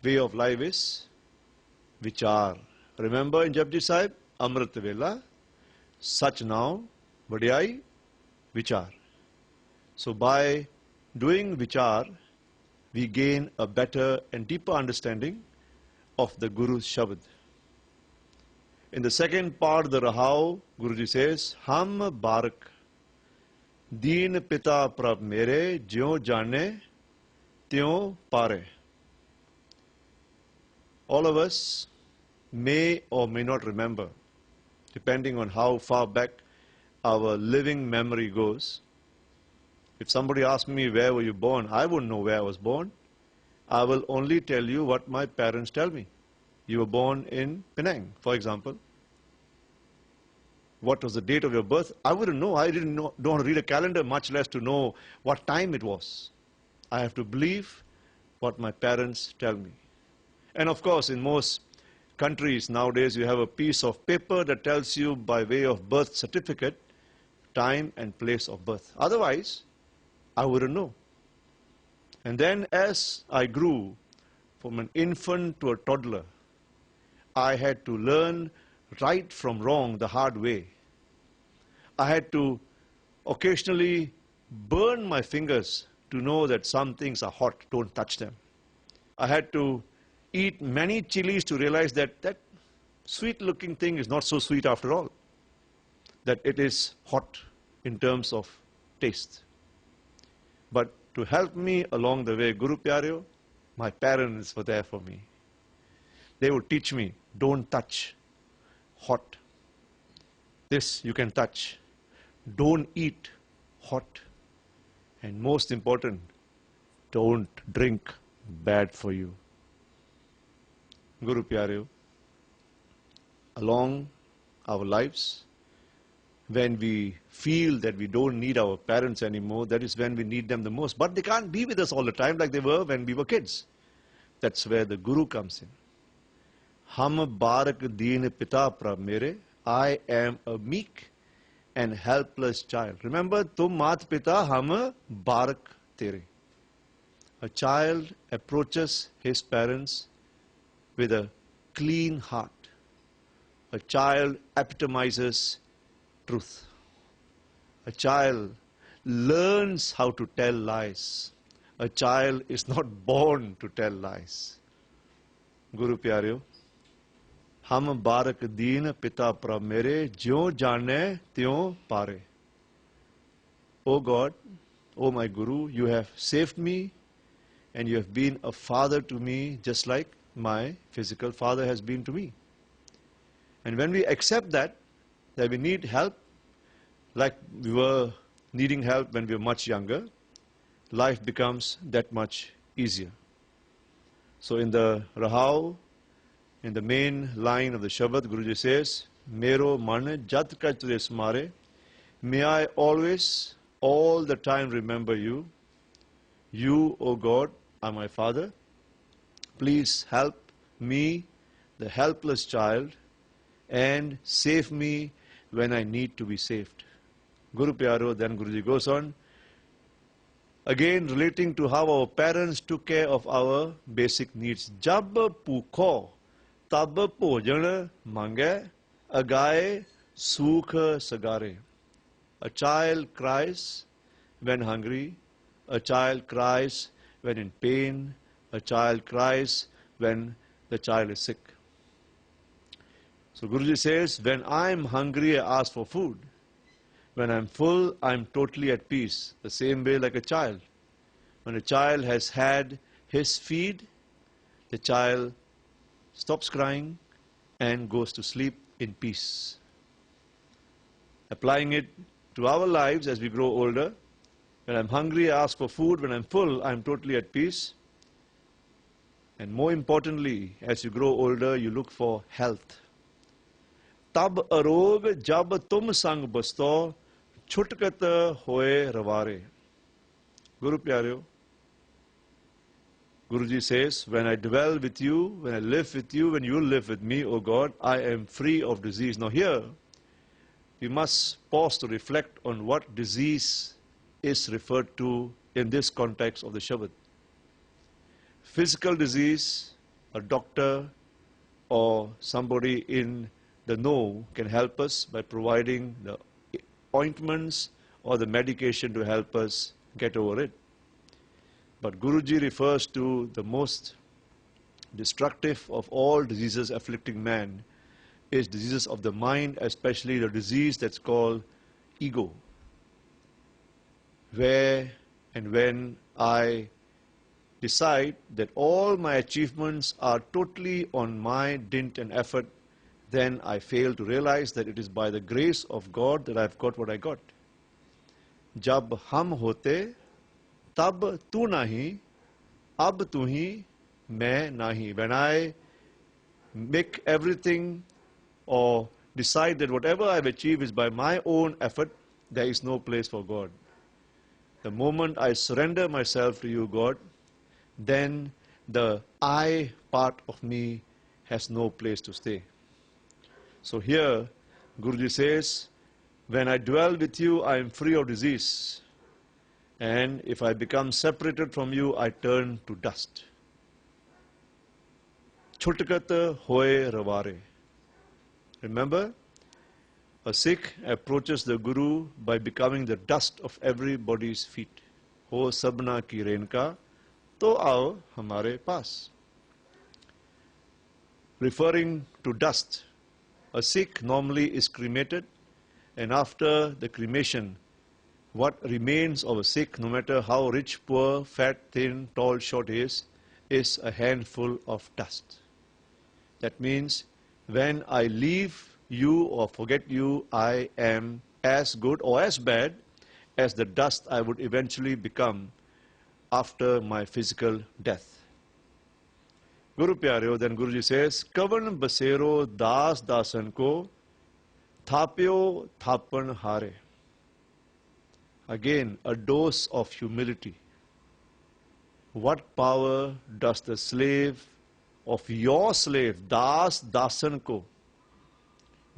way of life is vichar. Remember in Japji Sahib, Amrit Vela, such now, Badiyai, vichar. So by doing vichar, we gain a better and deeper understanding of the Guru's Shabad. In the second part of the Rahau, Guruji says, Ham Barak, Deen Pita Prabh Mere, Jyo Jane, Tyo Pare. All of us may or may not remember, depending on how far back our living memory goes. If somebody asked me, where were you born? I wouldn't know where I was born. I will only tell you what my parents tell me. You were born in Penang, for example. What was the date of your birth? I wouldn't know. I didn't know how to read a calendar, much less to know what time it was. I have to believe what my parents tell me. And of course, in most countries nowadays, you have a piece of paper that tells you by way of birth certificate, time and place of birth. Otherwise, I wouldn't know. And then as I grew from an infant to a toddler, I had to learn right from wrong the hard way. I had to occasionally burn my fingers to know that some things are hot, don't touch them. I had to eat many chilies to realize that that sweet-looking thing is not so sweet after all, that it is hot in terms of taste. But to help me along the way, Guru Pyareo, my parents were there for me. They would teach me, don't touch hot. This you can touch. Don't eat hot. And most important, don't drink bad for you. Guru Pyareo, along our lives, when we feel that we don't need our parents anymore, that is when we need them the most. But they can't be with us all the time like they were when we were kids. That's where the Guru comes in. Ham Barak Deen Pita Prabh Mere, I am a meek and helpless child. Remember, Tum Mat Pita Ham Barak Tere. A child approaches his parents with a clean heart. A child epitomizes truth. A child learns how to tell lies. A child is not born to tell lies. Guru Pyareo, Ham Barak Deen Pita Prabh Mere, Jyo Jane Tyo Pare. O God, O my Guru, you have saved me and you have been a father to me just like my physical father has been to me. And when we accept that we need help, like we were needing help when we were much younger, life becomes that much easier. So in the Rahau, in the main line of the Shabad, Guruji says, Mero man jat kaj ture smare, may I always, all the time remember you. You, O God, are my Father. Please help me, the helpless child, and save me when I need to be saved. Guru Pyareo, then Guruji goes on, again relating to how our parents took care of our basic needs. Jab pukho, tab bhojan mange, agaye sukh sagare. A child cries when hungry, a child cries when in pain, a child cries when the child is sick. So Guruji says, when I'm hungry, I ask for food. When I'm full, I'm totally at peace. The same way like a child. When a child has had his feed, the child stops crying and goes to sleep in peace. Applying it to our lives as we grow older, when I'm hungry, I ask for food. When I'm full, I'm totally at peace. And more importantly, as you grow older, you look for health. Tab arog jab tum sang basto, chutkat hoye ravare. Guru Pyareo, Guruji says, when I dwell with you, when I live with you, when you live with me, O God, I am free of disease. Now here, we must pause to reflect on what disease is referred to in this context of the Shabad. Physical disease a doctor or somebody in the know can help us by providing the ointments or the medication to help us get over it. But Guruji refers to the most destructive of all diseases afflicting man is diseases of the mind, especially the disease that's called ego. Where and when I decide that all my achievements are totally on my dint and effort, then I fail to realize that it is by the grace of God that I've got what I got. Jab hum hote, tab tu nahi, ab tu hi, main nahi. When I make everything or decide that whatever I've achieved is by my own effort, there is no place for God. The moment I surrender myself to you, God, then the I part of me has no place to stay. So here, Guruji says, when I dwell with you, I am free of disease. And if I become separated from you, I turn to dust. Chutkat hoye ravare. Remember, a Sikh approaches the Guru by becoming the dust of everybody's feet. Ho sabna ki renka, to aao hamare paas. Referring to dust, a Sikh normally is cremated, and after the cremation, what remains of a Sikh, no matter how rich, poor, fat, thin, tall, short is a handful of dust. That means when I leave you or forget you, I am as good or as bad as the dust I would eventually become after my physical death. Guru Pyareo, then Guruji says, Kavan basero das dasan ko thapyo thapan hare. Again, a dose of humility. What power does the slave of your slave, das dasan ko,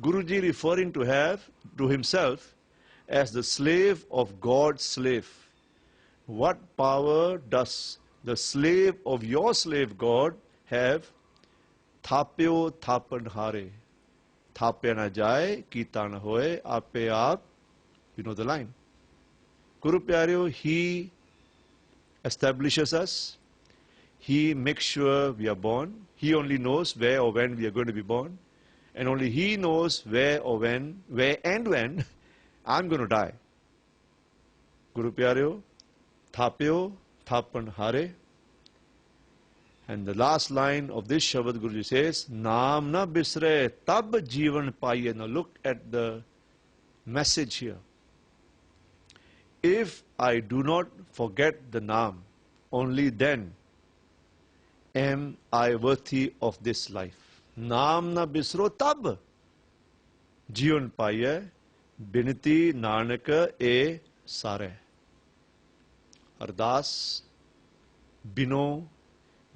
Guruji referring to himself as the slave of God's slave. What power does the slave of your slave God have? Thapyo thapan hare. Thapya na jaye, kita na hoye, ape aap. You know the line. Guru Pyareo, he establishes us. He makes sure we are born. He only knows where or when we are going to be born. And only he knows where and when I'm going to die. Guru Pyareo, Thapyo, Thapan Hare. And the last line of this Shabad Guruji says, Naam na bisre tab jivan paiye. Now look at the message here. If I do not forget the Naam, only then am I worthy of this life. Naam na bisro tab jivan paiye binti nanak e sare. Ardas, bino,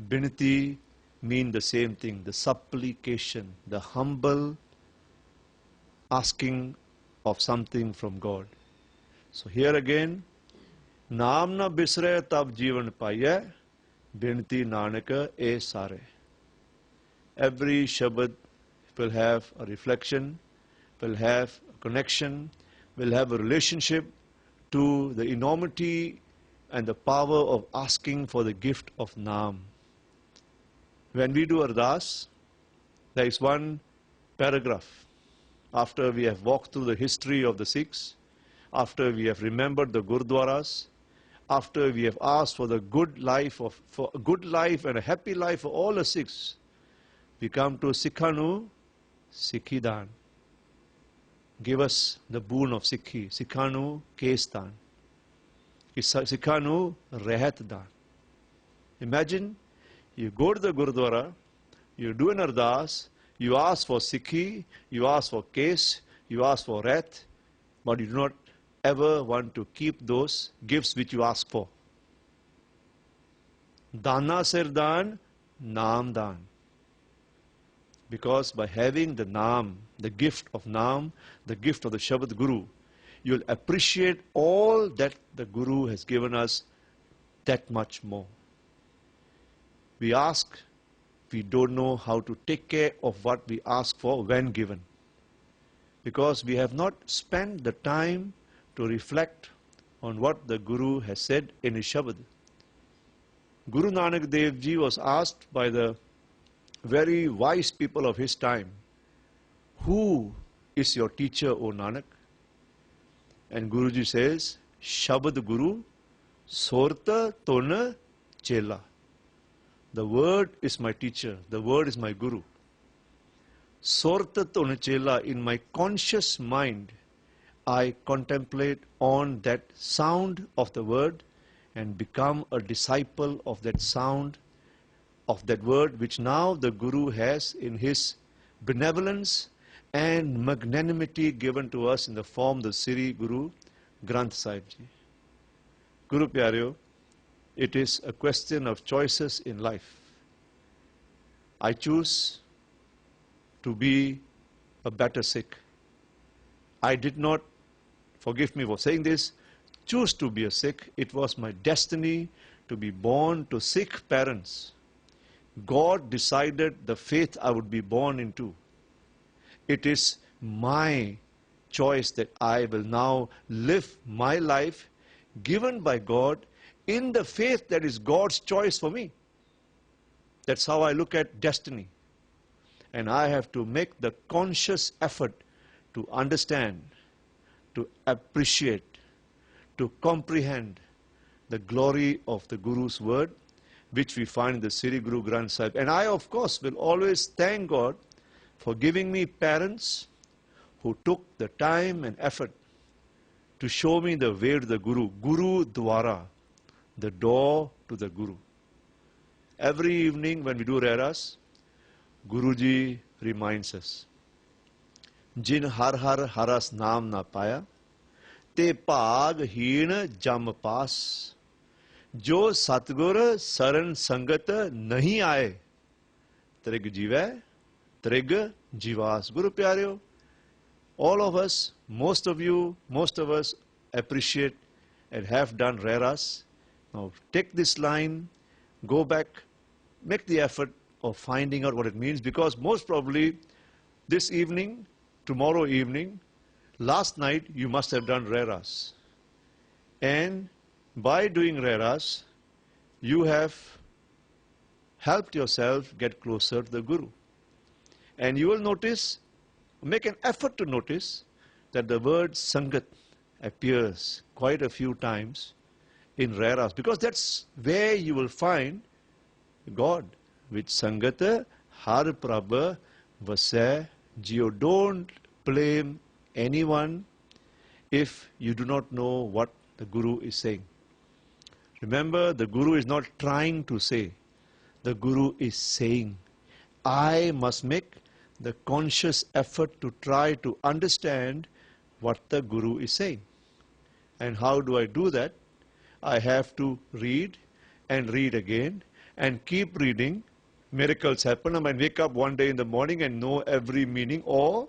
binti mean the same thing, the supplication, the humble asking of something from God. So here again, Naam na bisre tab jivan paiye binti nanak e sare. Every Shabad will have a reflection, will have a connection, will have a relationship to the enormity and the power of asking for the gift of Naam. When we do Ardas, there is one paragraph. After we have walked through the history of the Sikhs, after we have remembered the Gurdwaras, after we have asked for the good life, for a good life and a happy life for all the Sikhs, we come to Sikhanu, Sikhidan. Give us the boon of Sikhi. Sikhanu, Kestan. Sikhanu, Rehatdan. Imagine you go to the Gurdwara, you do an Ardas, you ask for Sikhi, you ask for Kes, you ask for Rehat, but you do not ever want to keep those gifts which you ask for. Dana Sirdan, Naam Dan. Because by having the Naam, the gift of Naam, the gift of the Shabad Guru, you'll appreciate all that the Guru has given us that much more. We we don't know how to take care of what we ask for when given. Because we have not spent the time to reflect on what the Guru has said in his Shabad. Guru Nanak Dev Ji was asked by the very wise people of his time, "Who is your teacher, O Nanak?" And Guruji says, "Shabad Guru, Sorta Tona Chela." The word is my teacher, the word is my Guru. Sorta Tona Chela, in my conscious mind, I contemplate on that sound of the word and become a disciple of that sound, of that word, which now the Guru has in his benevolence and magnanimity given to us in the form of the Sri Guru Granth Sahib Ji. Guru Pyareo, it is a question of choices in life. I choose to be a better Sikh. I did not, forgive me for saying this, choose to be a Sikh. It was my destiny to be born to Sikh parents. God decided the faith I would be born into. It is my choice that I will now live my life given by God in the faith that is God's choice for me. That's how I look at destiny. And I have to make the conscious effort to understand, to appreciate, to comprehend the glory of the Guru's word, which we find in the Sri Guru Granth Sahib. And I, of course, will always thank God for giving me parents who took the time and effort to show me the way to the Guru. Guru Dwara, the door to the Guru. Every evening when we do Reras, Guruji reminds us, "Jin har har haras naam na paya, te bhag heen jam paas. Jo Satgur saran sangat nahi aaye, trig jive, trig jivas." Guru Pyareo, all of us, most of you, most of us appreciate and have done Reras. Now take this line, go back, make the effort of finding out what it means, because most probably this evening, tomorrow evening, last night you must have done Reras. And by doing Reras, you have helped yourself get closer to the Guru. And you will notice, make an effort to notice, that the word Sangat appears quite a few times in Reras, because that's where you will find God. With Sangata Har Prabha Vasai Jio. Don't blame anyone if you do not know what the Guru is saying. Remember, the Guru is not trying to say. The Guru is saying. I must make the conscious effort to try to understand what the Guru is saying. And how do I do that? I have to read and read again and keep reading. Miracles happen. I might wake up one day in the morning and know every meaning, or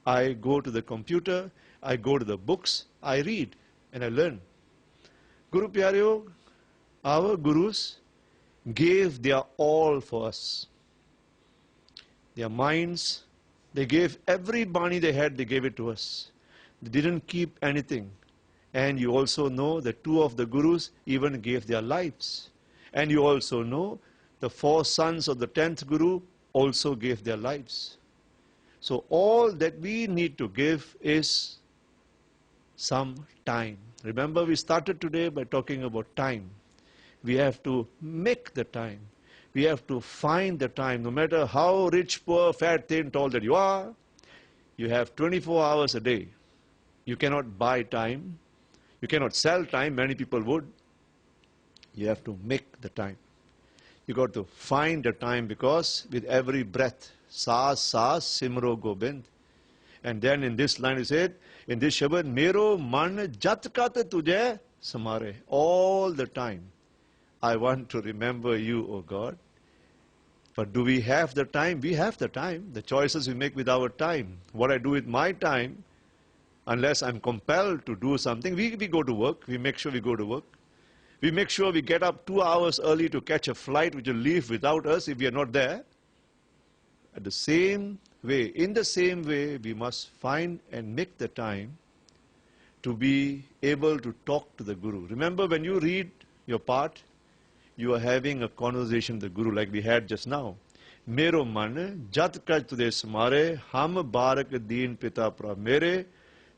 I go to the computer, I go to the books, I read and I learn. Guru Pyareo, our Gurus gave their all for us. Their minds, they gave every bani they had, they gave it to us. They didn't keep anything. And you also know that two of the Gurus even gave their lives. And you also know the 4 sons of the 10th Guru also gave their lives. So all that we need to give is some time. Remember, we started today by talking about time. We have to make the time. We have to find the time. No matter how rich, poor, fat, thin, tall that you are, you have 24 hours a day. You cannot buy time. You cannot sell time. Many people would. You have to make the time. You got to find the time, because with every breath, saas saas simro gobind. And then in this line he said, in this Shabad, mero man jat kat tujhe samare. All the time, I want to remember you, O God. But do we have the time? We have the time. The choices we make with our time. What I do with my time, unless I'm compelled to do something, we go to work. We make sure we go to work. We make sure we get up 2 hours early to catch a flight which will leave without us if we are not there. In the same way, we must find and make the time to be able to talk to the Guru. Remember, when you read your part, you are having a conversation with the Guru like we had just now. Mero man jat kaj tude samare ham barak deen pita pra mere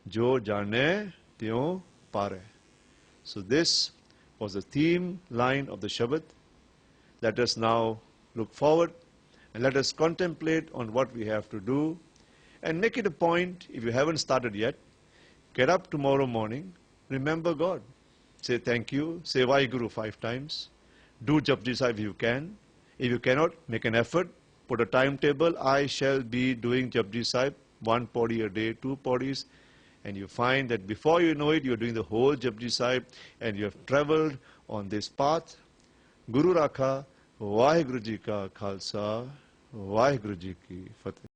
jo jane tyon pare. So this was the theme line of the Shabad. Let us now look forward and let us contemplate on what we have to do and make it a point, if you haven't started yet, get up tomorrow morning, remember God. Say thank you, say Vaheguru 5 times, do Japji Sahib if you can. If you cannot, make an effort, put a timetable, I shall be doing Japji Sahib, 1 paudi a day, 2 paudis, and you find that before you know it, you're doing the whole Japji Sahib and you have traveled on this path. Guru Rakha, Vaheguru Ji Ka Khalsa, Vaheguru Ji Ki Fateh.